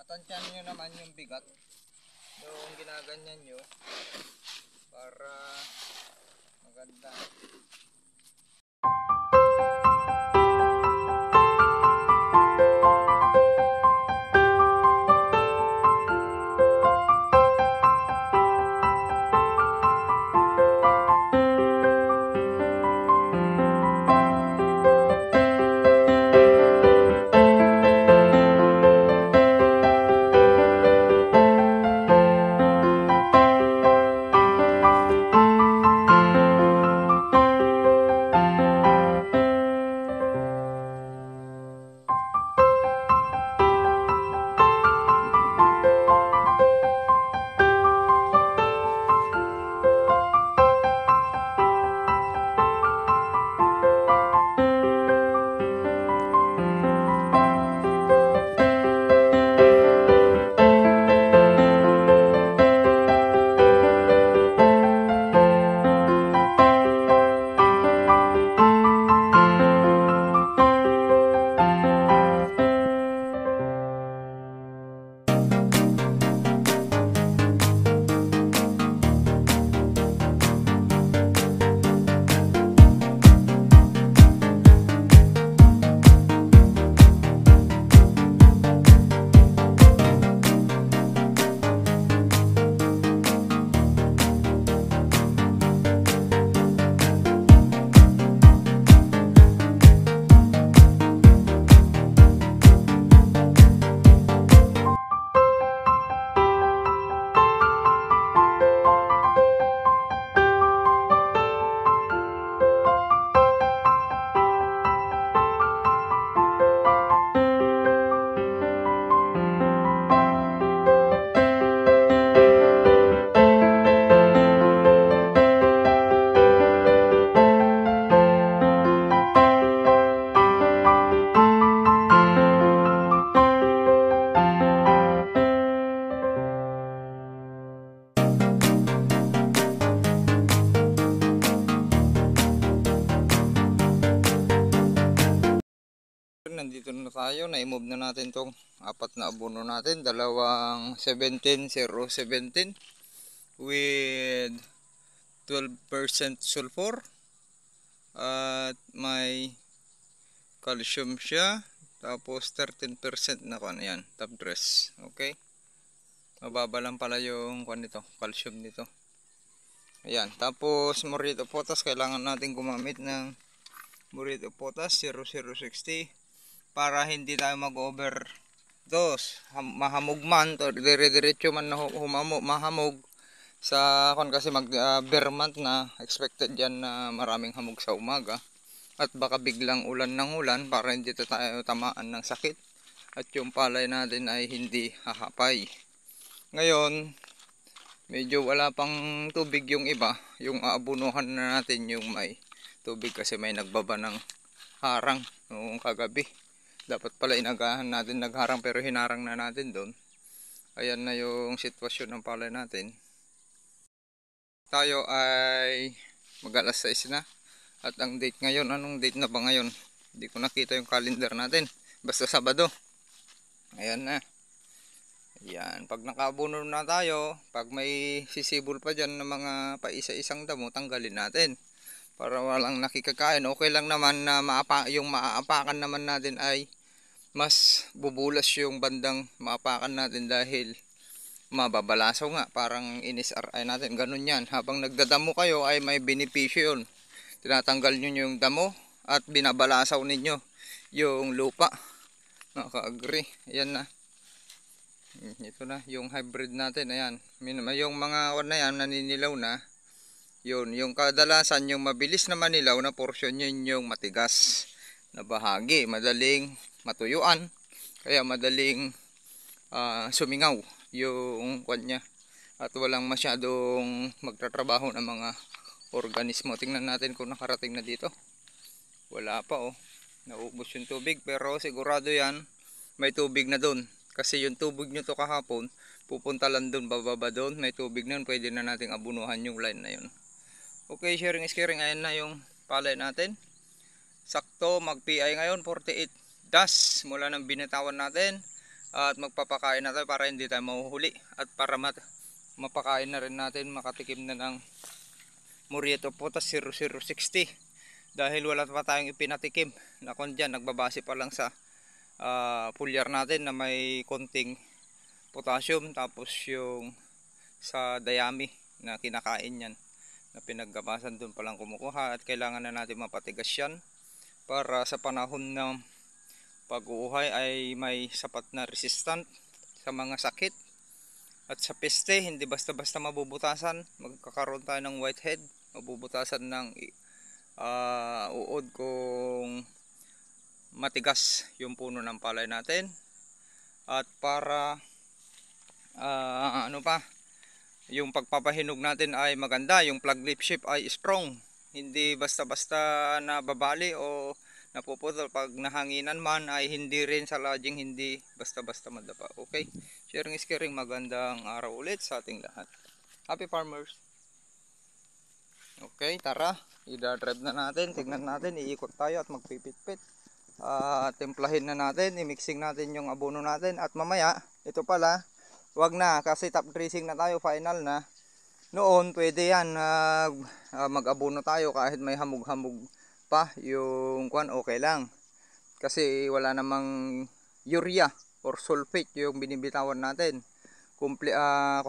Matansyan nyo naman yung bigat. Yung ginaganyan nyo para maganda. Nandito na tayo, na-move na natin tong apat na abono natin, dalawang 17-0-17 with 12% sulfur at may calcium siya, tapos 13% na kung ano yan, top dress. Okay, mababa lang pala yung kung nito, calcium nito. Ayan, tapos Morito Potas, kailangan natin gumamit ng Morito Potas 0060 para hindi tayo mag-overdose, mahamog man, o dire-diretso man na mahamog sa kon, kasi bare month na expected yan na maraming hamog sa umaga, at baka biglang ulan ng ulan para hindi tayo tamaan ng sakit at yung palay natin ay hindi hahapay. Ngayon medyo wala pang tubig yung iba, yung aabunuhan na natin yung may tubig kasi may nagbaba ng harang noong kagabi. Dapat pala inagahan natin nagharang pero hinarang na natin doon. Ayan na yung sitwasyon ng palay natin. Tayo ay mag-alas 6 na. At ang date ngayon, anong date na ba ngayon? Hindi ko nakita yung calendar natin. Basta Sabado. Ayan na. Ayan, pag nakabuno na tayo, pag may sisibol pa dyan ng mga paisa-isang damo, tanggalin natin. Para walang nakikakain. Okay lang naman na yung maaapakan naman natin ay mas bubulas yung bandang maapakan natin dahil mababalasaw nga, parang in-SRI natin, ganun yan. Habang nagdadamo kayo ay may benepisyo yun, tinatanggal nyo yung damo at binabalasaw ninyo yung lupa. Nakaka-agree. Ayan na, ito na yung hybrid natin. Ayan, yung mga na yan naninilaw na yun, yung kadalasan yung mabilis na manilaw na portion, yun yung matigas na bahagi, madaling matuyuan, kaya madaling sumingaw yung kanya at walang masyadong magtatrabaho ng mga organismo. Tingnan natin kung nakarating na dito. Wala pa, oh, naubos yung tubig, pero sigurado yan may tubig na doon kasi yung tubig nyo to kahapon pupunta lang doon, bababa doon, may tubig na yun, pwede na nating abunuhan yung line na yun. Okay, sharing is caring. Ayan na yung palay natin. Sakto mag-PI ngayon, 48 das mula ng binitawan natin. At magpapakain na tayo para hindi tayo mahuhuli. At para mapakain na rin natin, makatikim na ng Murrieta Potas 0060. Dahil wala pa tayong ipinatikim. Nakon dyan, nagbabase pa lang sa pulyar natin na may konting potassium. Tapos yung sa dayami na kinakain yan na pinaggabasan, doon palang kumukuha. At kailangan na natin mapatigas yan para sa panahon ng pag-uuhay ay may sapat na resistant sa mga sakit at sa peste. Hindi basta-basta mabubutasan. Magkakaroon tayo ng whitehead, mabubutasan ng uod kung matigas yung puno ng palay natin. At para yung pagpapahinog natin ay maganda, yung plug leaf shape ay strong, hindi basta-basta nababali o napuputol. Pag nahanginan man ay hindi rin sa lodging, hindi basta-basta madapa. Okay, sharing is caring. Magandang araw ulit sa ating lahat. Happy farmers. Okay, tara, i-drive na natin, tignan natin, iikot tayo at magpipitpit. Templahin na natin, i-mixing natin yung abono natin. At mamaya, ito pala, wag na kasi top dressing na tayo, final na. Noon pwede yan, mag-abono tayo kahit may hamog-hamog pa yung kwan, okay lang. Kasi wala namang urea or sulfate yung binibitawan natin.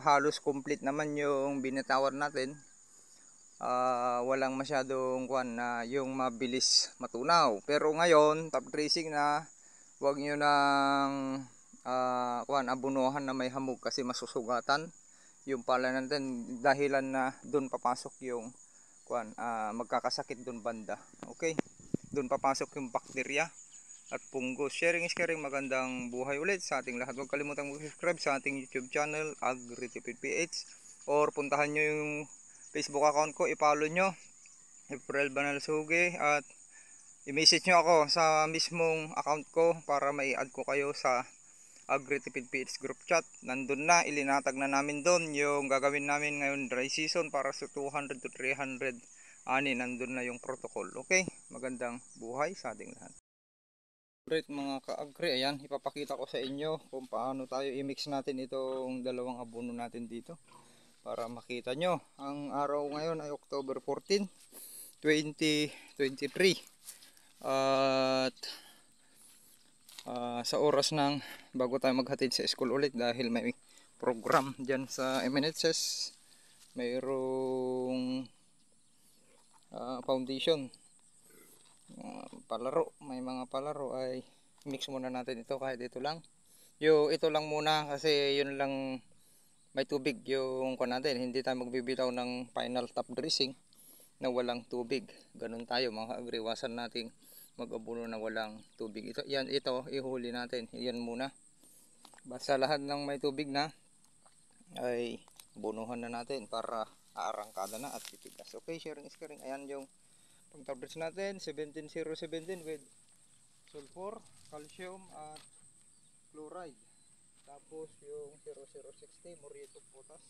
Halos complete naman yung binitawan natin. Walang masyadong kwan na yung mabilis matunaw. Pero ngayon, top dressing na, wag nyo nang abunuhan na may hamog kasi masusugatan yung pala natin, dahilan na doon papasok yung magkakasakit doon banda. Okay, doon papasok yung bakterya at fungus. Sharing is caring. Magandang buhay ulit sa ating lahat. Huwag kalimutang mag-subscribe sa ating YouTube channel Agritipid PH, or puntahan nyo yung Facebook account ko, i-follow nyo, April Banalsuge, at i-message nyo ako sa mismong account ko para mai-add ko kayo sa Agritipid PH group chat. Nandun na, ilinatag na namin doon yung gagawin namin ngayon dry season para sa 200 to 300 ani. Nandun na yung protocol. Okay, magandang buhay sa ating lahat. Great mga ka-agri, ayan, ipapakita ko sa inyo kung paano tayo i-mix natin itong dalawang abono natin dito para makita nyo. Ang araw ngayon ay October 14, 2023 at sa oras ng bago tayo maghatid sa school ulit dahil may program dyan sa MNHS, mayroong foundation, palaro, may mga palaro, ay mix muna natin ito kahit ito lang. Ito lang muna kasi yun lang may tubig yung kuha natin. Hindi tayo magbibitaw ng final top dressing na walang tubig. Ganun tayo mga agriwasan nating mag-abono na walang tubig. Ito ihuli natin. Yan muna. Basta lahat ng may tubig na ay bunuhan na natin para aarangkada na at titigas. Okay, sharing is caring. Ayan yung pang-tablets natin, 17017 with sulfur, calcium at chloride. Tapos yung 0060 Murrieta Potas.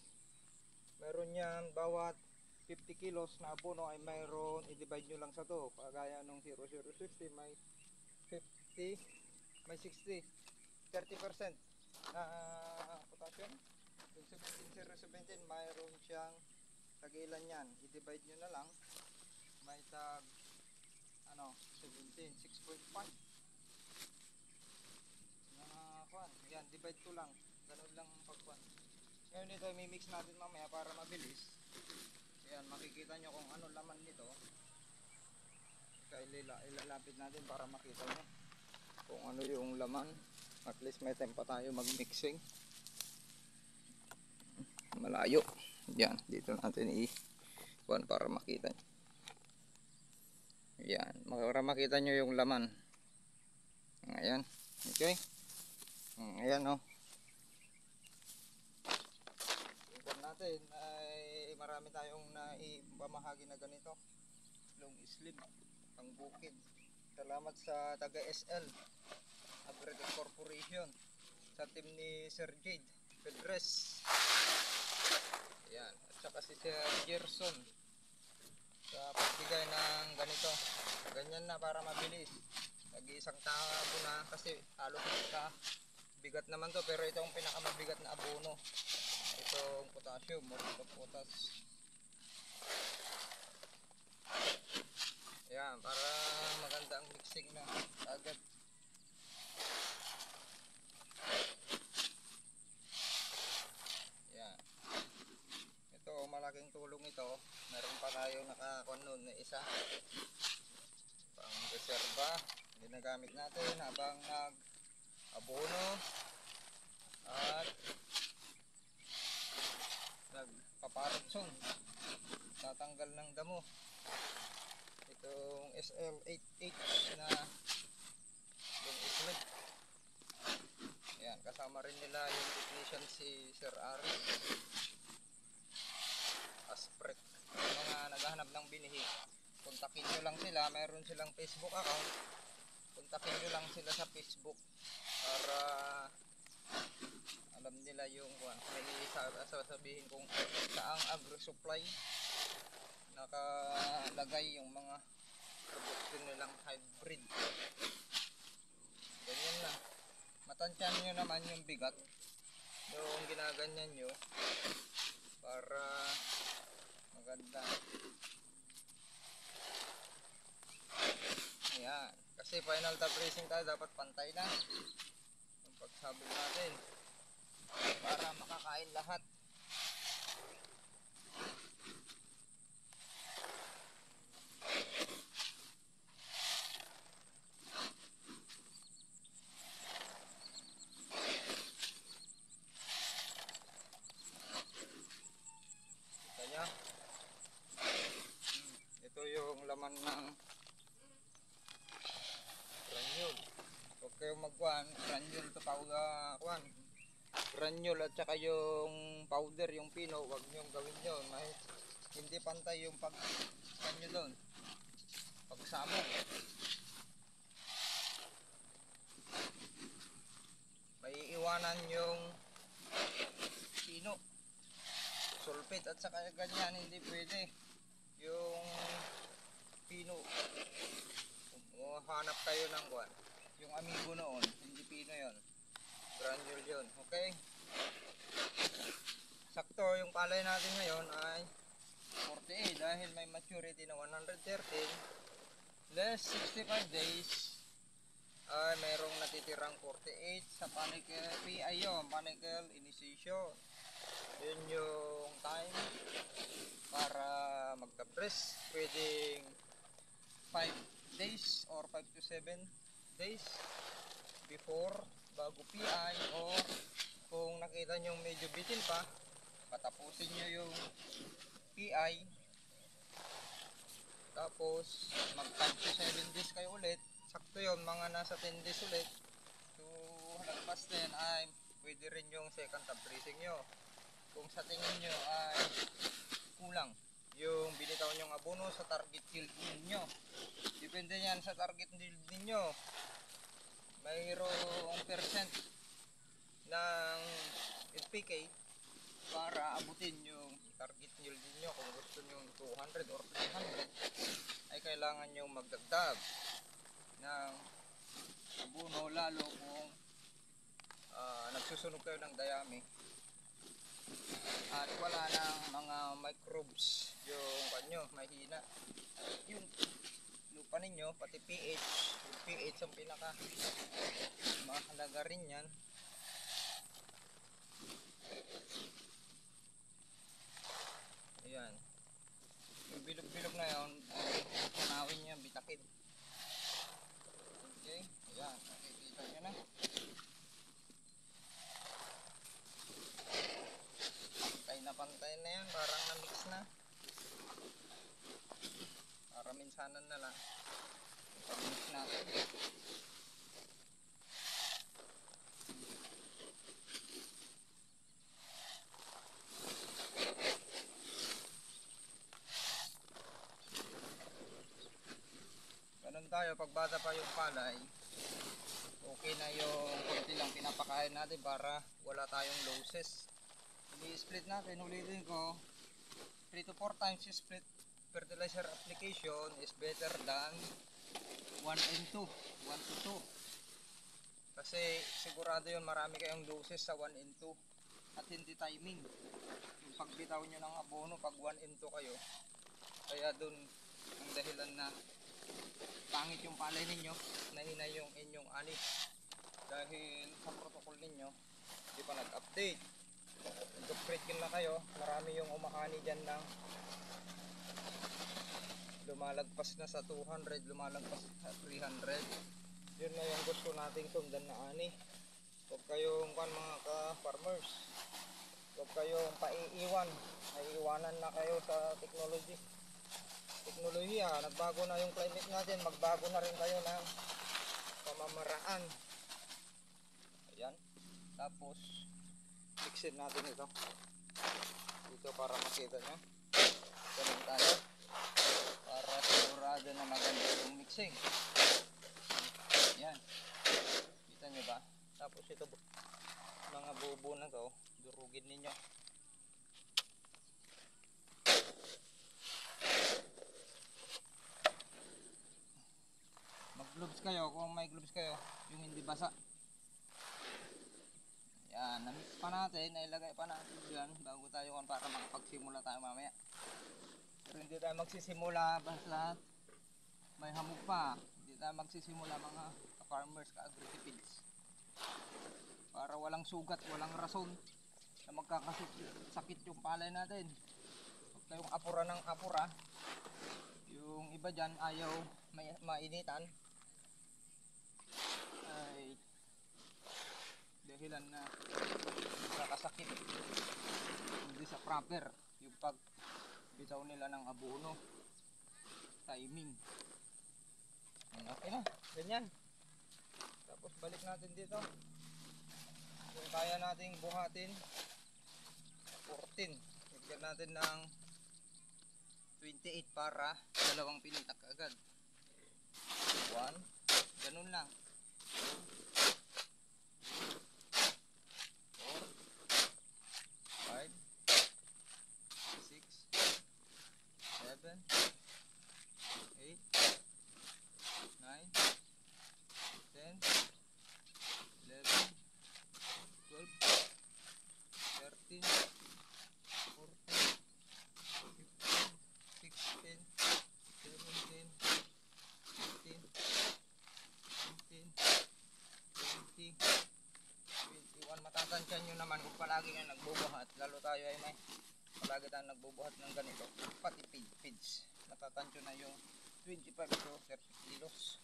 Meron yan bawat 50 kilos na abono ay mayroon, i-divide nyo lang sa to. Kagaya nung 0060 may 50, may 60, 30% na potassium. Yung 17017 mayroon siyang tagilan yan, i-divide nyo na lang, may tag 17, 6.5 na kwan. Yan, divide ko lang, ganun lang pagkwan. Ngayon ito i-mix natin mamaya para mabilis. Ayan, makikita nyo kung ano laman nito. Ilalapit natin para makita nyo kung ano yung laman. At least may time pa tayo mag-mixing. Malayo. Yan, dito natin i-kuhan para makita nyo. Yan, para makita nyo yung laman. Ayan, okay. Ayan o. Yung natin ay marami tayong naipamahagi na ganito. Long sleeve, pang bukid. Salamat sa taga SL Agritech Corporation, sa team ni Sir Jade Pedres. Ayan, at saka si Sir Gerson sa pagbigay ng ganito. Ganyan na para mabilis. Nag-iisang tabo na kasi halos ka Bigat naman to, pero ito ang pinakamabigat na abono. Itong potassium or itong potas. Ayan, para maganda ang mixing na agad. Ayan. Ito, malaking tulong ito. Meron pa tayo nakakuha nun na isa. Pang reserva. Ginagamit natin habang nag-abono at nagpaparotsong. Tatanggal ng damo. Itong SL88 na yung islog. Ayan, kasama rin nila yung technician si Sir Ari Asprek. Yung mga naghahanap ng binihi, kontakin nyo lang sila. Mayroon silang Facebook account. Kontakin nyo lang sila sa Facebook para alam nila yung may sasabihin kung saang agro supply nakalagay yung mga production nilang hybrid. Ganyan lang. Matansyan nyo naman yung bigat yung ginaganyan nyo para maganda. Ayan. Kasi final top racing tayo, dapat pantay na yung pagsabog natin para makakain lahat. Kaya ito yung laman ng granule. Huwag kayong magkuhan granule to powder, granule at saka yung powder, yung pino, huwag nyo gawin yun. Hindi pantay yung nyo doon, pagsabog. May iwanan yung pino, sulfate at saka ganyan, hindi pwede. Yung pino, hanap kayo ng yung amigo noon, hindi pino yon, granule yon. Okay, sakto yung palay natin ngayon ay 48 dahil may maturity na 113 less 65 days ay mayroong natitirang 48 sa panicle PI yun, panicle initiation. Yun yung time para magta-press. Pwedeng 5 days or 5 to 7 days before bago PI, or kung nakita nyo medyo bitin pa, patapusin nyo yung PI, tapos mag 5 to 7 days kayo ulit. Sakto yun, mga nasa 10 days ulit. So lagpas din ay pwede rin yung second top dressing nyo. Kung sa tingin nyo ay kulang yung binitaw nyong abono sa target yield ninyo, depende yan sa target yield ninyo. Mayroong percent ng NPK para abutin yung target yield niyo. Kung gusto nyo 200 or 300 ay kailangan nyo magdagdag ng abono, lalo kung nagsusunog kayo ng dayami at wala ng mga microbes yung kanyo, mahina yung lupa ninyo, pati pH. Yung pH ang pinaka mahalaga rin yan. Ayan, yung bilog-bilog na yun ay tanawin nyo, bitakid. Okay, ayan, nakikita nyo na. Pantay na yan, parang na-mix na. Para minsanan na lang pag-mix natin. Ganun tayo, pag bata pa yung palay, okay na yung konti lang pinapakain natin para wala tayong losses. I-split natin, ulitin ko, 3 to 4 times split fertilizer application is better than 1 and 2, 1 to 2. Kasi sigurado yun marami kayong doses sa 1 and 2 at hindi timing. Yung pagbitaw nyo ng abono pag 1 and 2 kayo, kaya dun ang dahilan na pangit yung palay ninyo, nahina yung inyong ani. Dahil sa protocol ninyo, hindi pa nag-update. Nag-upgrade yun na kayo, marami yung umakani dyan ng lumalagpas na sa 200, lumalagpas sa 300. Yun na yung gusto nating tundan na ani. Huwag kayong mga ka-farmers, huwag kayong paiiwan, naiiwanan na kayo sa teknolohiya. Nagbago na yung climate natin, magbago na rin kayo ng pamamaraan. Ayan, tapos fixin natin ito dito para makita nyo. Ganun tayo para sigurado na maganda yung mixing. Yan, kita nyo ba? Tapos ito mga bubo na to, durugin ninyo. Mag gloves kayo kung may gloves kayo, yung hindi basa. Yan, na-mix pa natin, nailagay pa natin dyan bago tayo para makapagsimula tayo mamaya. Pero hindi tayo magsisimula basta may hamog pa. Hindi tayo magsisimula mga farmers, ka-agritipins. Para walang sugat, walang rason na magkakasakit yung palay natin. Huwag kayong apura ng apura. Yung iba dyan ayaw mainitan. Ay dahilan na nakakasakit hindi sa proper yung pagbitaw nila ng abono, timing. Okay na, ganyan. Tapos balik natin dito yung kaya nating buhatin 14, higyan natin ng 28 para dalawang pinitak agad. 1, ganun lang. 5, 6, 7, 8, 9, 10, 11, 12, 13, 14, 15, 16, 17, 18, 19, 20, 21. Matatansyan nyo naman kung palagi nga nagbubuhat, lalo tayo ay may palagi tayong nagbubuhat ng ganito, pati feeds, natatansyo na yung 25 to 30 kilos.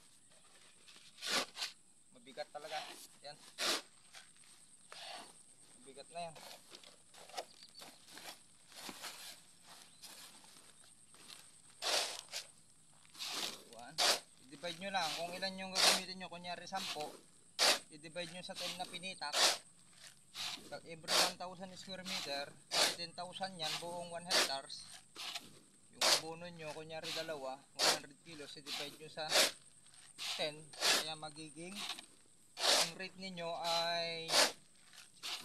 Mabigat talaga yan, mabigat na yan. I-divide nyo lang kung ilan yung gagamitin nyo. Kunyari 10, i-divide nyo sa 10 na pinitak. Every 1,000 square meter, 10,000 yan, buong 1 hectares. Yung abono nyo, kunyari dalawa, 100 kilos, i-divide nyo sa 10. Kaya magiging, ang rate ninyo ay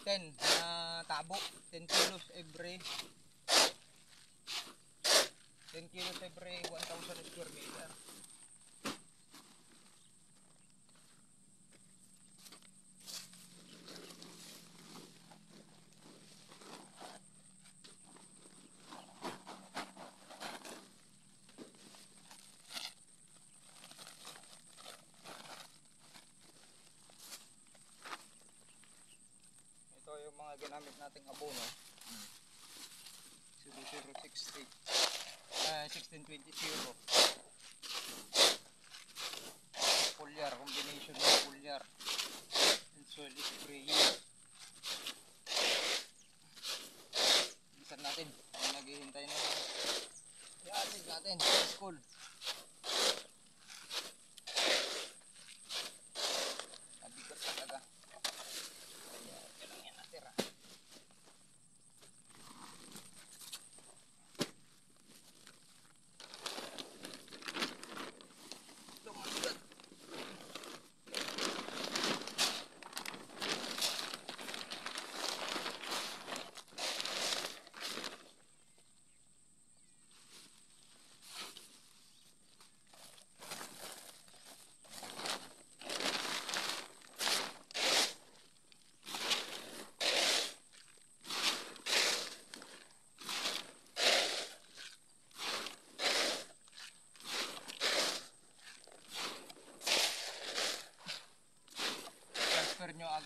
10 na tabo. 10 kilos every 1,000 square meter. Ito yung mga ginamit nating abono. 0060 1620 foliar, combination ng foliar and soil sprayer. Bilisan natin kung naghihintay na i-asin natin sa school. Nabigat talaga. Kaya lang yan natira.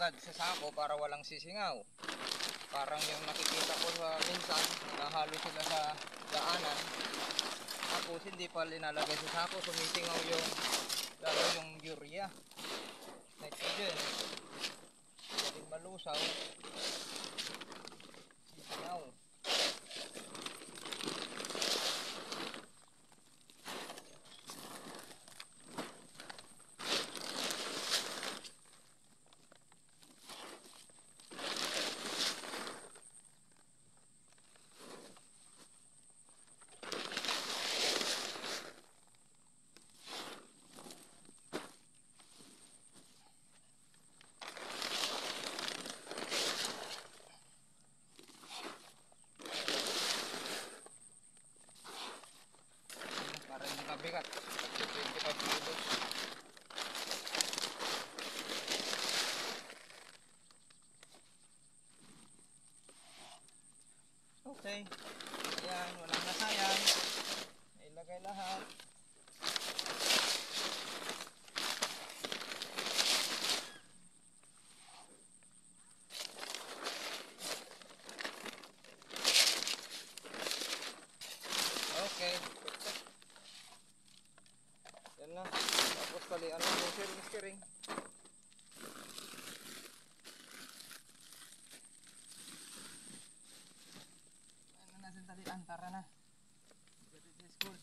agad sa sako para walang sisingaw. Parang yung nakikita ko sa minsan, nahalo sila sa daanan. Tapos hindi pa linalagay sa sako, sumisingaw yung lalo yung urea, nitrogen. Hindi malusaw, sisingaw. Para hindi mabigat. 25 kilos. Okay. Ayan, walang nasayang. Nailagay lahat. Okay. Yan na. Tapos talian lang yung steering. Ano na natin talian? Tara na. Get it to school.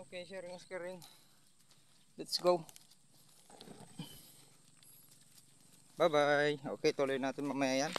Okay, steering. Let's go. Bye-bye. Okay, tuloy natin mamaya yan.